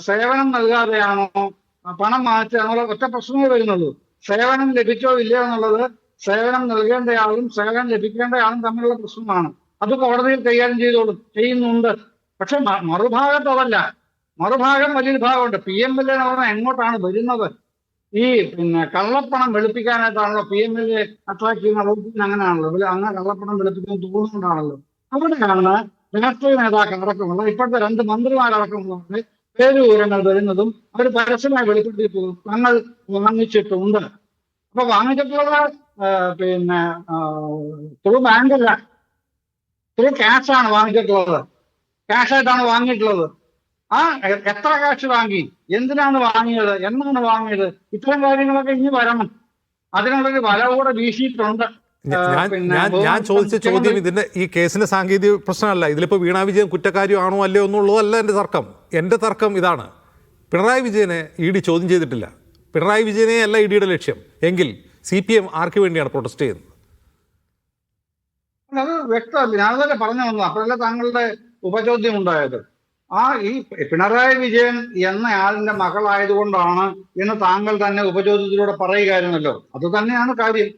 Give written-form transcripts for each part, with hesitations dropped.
സേവനം നൽകാതെയാണോ പണം വാങ്ങിച്ചതാണോ ഒറ്റ പ്രശ്നമേ വരുന്നുള്ളൂ. സേവനം ലഭിച്ചോ ഇല്ലയോ എന്നുള്ളത് സേവനം നൽകേണ്ടയാളും സേവനം ലഭിക്കേണ്ടയാളും തമ്മിലുള്ള പ്രശ്നമാണ്. അത് കോടതിയിൽ കൈകാര്യം ചെയ്യുന്നുണ്ട്. പക്ഷെ മറുഭാഗത്ത് അതല്ല. മറുഭാഗം വലിയൊരു ഭാഗമുണ്ട്. PMLA എന്ന് പറഞ്ഞാൽ എങ്ങോട്ടാണ് വരുന്നത്? ഈ കള്ളപ്പണം വെളുപ്പിക്കാനായിട്ടാണല്ലോ PMLA അട്രാക്ട് ചെയ്യുന്ന വകുപ്പിന്. അങ്ങനെയാണല്ലോ, അങ്ങനെ കള്ളപ്പണം വെളുപ്പിക്കാൻ തോന്നുന്നുകൊണ്ടാണല്ലോ. അവിടെയാണ് രാഷ്ട്രീയ നേതാക്കൾ അടക്കമുള്ളത്, ഇപ്പോഴത്തെ 2 മന്ത്രിമാരടക്കമുള്ളത് പേര് വിവരങ്ങൾ വരുന്നതും അവർ പരസ്യമായി വെളിപ്പെടുത്തി തങ്ങൾ വാങ്ങിച്ചിട്ടുണ്ട്. അപ്പൊ വാങ്ങിച്ചിട്ടുള്ളത് ത്രൂ ബാങ്കല്ല, ത്രൂ ക്യാഷാണ് വാങ്ങിച്ചിട്ടുള്ളത്. ക്യാഷായിട്ടാണ് വാങ്ങിയിട്ടുള്ളത്. എത്ര ക്യാഷ് വാങ്ങി, എന്തിനാണ് വാങ്ങിയത്, എന്നാണ് വാങ്ങിയത്, ഇത്തരം കാര്യങ്ങളൊക്കെ ഇനി വരണം. അതിനുള്ളൊരു വല കൂടെ വീശിയിട്ടുണ്ട്. ഞാൻ ചോദിച്ച ചോദ്യം ഇതിന്റെ ഈ കേസിന്റെ സാങ്കേതിക പ്രശ്നമല്ല. ഇതിലിപ്പോ വീണ വിജയൻ കുറ്റക്കാരിയോ ആണോ അല്ലയോ എന്നുള്ളതല്ല എൻ്റെ തർക്കം. എൻ്റെ തർക്കം ഇതാണ്: പിണറായി വിജയനെ ED ചോദ്യം ചെയ്തിട്ടില്ല. പിണറായി വിജയനെ അല്ല EDയുടെ ലക്ഷ്യം എങ്കിൽ CPM ആർക്ക് വേണ്ടിയാണ് പ്രൊട്ടസ്റ്റ് ചെയ്യുന്നത്? അത് വ്യക്തമല്ല. ഞാനതല്ലേ പറഞ്ഞു വന്നു. അപ്പോഴല്ലേ താങ്കളുടെ ഉപചോദ്യം ഉണ്ടായത്. ഈ പിണറായി വിജയൻ എന്നയാളിന്റെ മകളായതുകൊണ്ടാണ് എന്ന് താങ്കൾ തന്നെ ഉപചോദ്യത്തിലൂടെ പറയുകയായിരുന്നല്ലോ. അത് തന്നെയാണ് കാര്യം.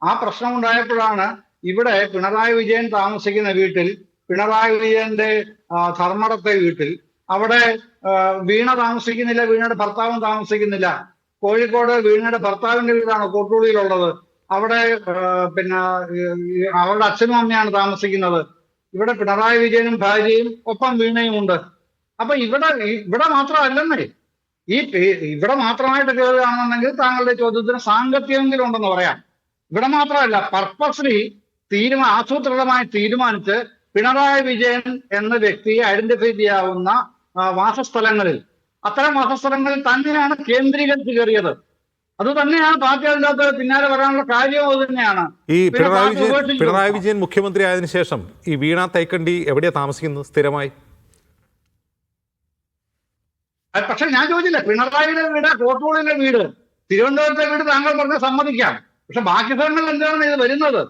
ആ പ്രശ്നം ഉണ്ടായപ്പോഴാണ് ഇവിടെ പിണറായി വിജയൻ താമസിക്കുന്ന വീട്ടിൽ, പിണറായി വിജയന്റെ ധർമ്മടത്തെ വീട്ടിൽ, അവിടെ വീണ താമസിക്കുന്നില്ല, വീണയുടെ ഭർത്താവും താമസിക്കുന്നില്ല. കോഴിക്കോട് വീണയുടെ ഭർത്താവിന്റെ വീടാണ് കോട്ടൂളിയിലുള്ളത്. അവിടെ അവരുടെ അച്ഛനും അമ്മയാണ് താമസിക്കുന്നത്. ഇവിടെ പിണറായി വിജയനും ഭാര്യയും ഒപ്പം വീണയും ഉണ്ട്. അപ്പൊ ഇവിടെ മാത്രമല്ലെന്നേ, ഇവിടെ മാത്രമായിട്ട് കയറുകയാണെന്നുണ്ടെങ്കിൽ താങ്കളുടെ ചോദ്യത്തിന് സാങ്കത്യമെങ്കിലും ഉണ്ടെന്ന് പറയാം. ഇവിടെ മാത്രമല്ല, പർപ്പസ്ലി ആസൂത്രിതമായി തീരുമാനിച്ച് പിണറായി വിജയൻ എന്ന വ്യക്തിയെ ഐഡന്റിഫൈ ചെയ്യാവുന്ന വാസസ്ഥലങ്ങളിൽ, അത്തരം വാസസ്ഥലങ്ങളിൽ തന്നെയാണ് കേന്ദ്രീകരിച്ച് കയറിയത്. അത് തന്നെയാണ് പാർട്ടി അതിനകത്ത് പിന്നാലെ വരാനുള്ള കാര്യവും അത് തന്നെയാണ്. ഈ പിണറായി വിജയൻ മുഖ്യമന്ത്രി ആയതിനു ശേഷം ഈ വീണ തൈക്കണ്ടി എവിടെയാ താമസിക്കുന്നത് സ്ഥിരമായി? പക്ഷെ ഞാൻ ചോദിച്ചില്ല, പിണറായിയുടെ വീട്, കോട്ടൂളിലെ വീട്, തിരുവനന്തപുരത്തെ വീട് താങ്കൾ പറഞ്ഞ് സമ്മതിക്കാം. പക്ഷെ ബാക്കി സ്ഥലങ്ങളിൽ എന്താണ് ഇത് വരുന്നത്?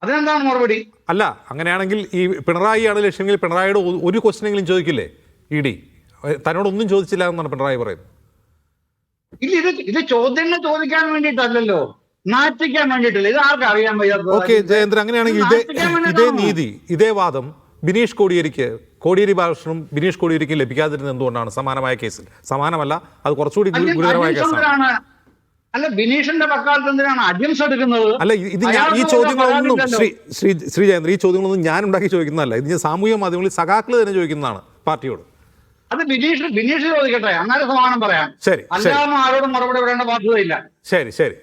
അതിനെന്താണ് മറുപടി? അല്ല, അങ്ങനെയാണെങ്കിൽ ഈ പിണറായിയാണ് ലക്ഷ്യമെങ്കിൽ പിണറായിയുടെ ഒരു ക്വസ്റ്റ്യനെങ്കിലും ചോദിക്കില്ലേ ED? തന്നോടൊന്നും ചോദിച്ചില്ല എന്നാണ് പിണറായി പറയുന്നത്. ഇല്ല, ഇത് ചോദ്യങ്ങൾ ചോദിക്കാൻ വേണ്ടിയിട്ടല്ലല്ലോ, നാറ്റിക്കാൻ വേണ്ടിയിട്ടില്ല. ഇത് ആർക്കും അറിയാൻ വയ്യാത്തത്. ഓക്കെ ജയേന്ദ്രൻ, അങ്ങനെയാണെങ്കിൽ ഇതേ നീതി, ഇതേ വാദം ബിനീഷ് കോടിയേരി ബാലകൃഷ്ണനും ബിനീഷ് കോടിയേരിക്കും ലഭിക്കാതിരുന്നത് എന്തുകൊണ്ടാണ്? സമാനമായ കേസിൽ, സമാനമല അത് കുറച്ചുകൂടി ഗുരുതരമായ കേസാണ്. അല്ല, ബിനീഷിന്റെ പക്കാലത്ത് എന്തിനാണ് അജംസ് എടുക്കുന്നത്? അല്ല, ഇത് ഈ ചോദ്യങ്ങളൊന്നും ശ്രീ ജയേന്ദ്രൻ, ഈ ചോദ്യങ്ങളൊന്നും ഞാൻ ഉണ്ടാക്കി ചോദിക്കുന്നതല്ല. ഇത് സാമൂഹ്യ മാധ്യമങ്ങളിൽ സഖാക്കൾ തന്നെ ചോദിക്കുന്നതാണ് പാർട്ടിയോട്. അത് ബിനീഷ് ചോദിക്കട്ടെ, അങ്ങനെ സമാനം പറയാം. ശരി, അല്ലാതെ ആരോടും മറുപടി പറയേണ്ട ബാധ്യതയില്ല. ശരി.